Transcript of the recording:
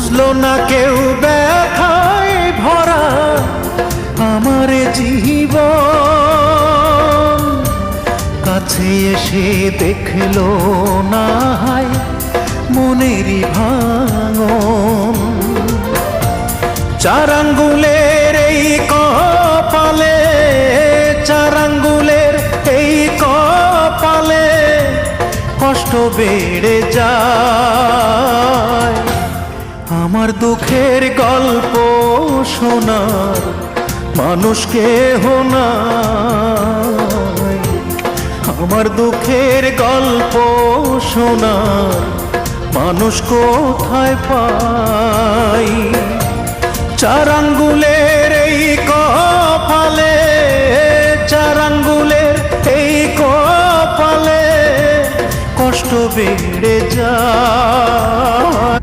বুঝলো না কেউ ব্যথায় ভরা আমার জীবন, কাছে এসে দেখলো না হায় মনেরই ভাঙন। চার আঙ্গুলের এই কপালে, চার আঙ্গুলের এই কপালে কষ্ট বেড়ে যায়। আমার দুঃখের গল্প শোনার মানুষ কেহ নাই, আমার দুঃখের গল্প শোনার মানুষ কোথায় পাই। চার আঙ্গুলের এই কপালে, চার আঙ্গুলের এই কপালে কষ্ট বেড়ে যায়।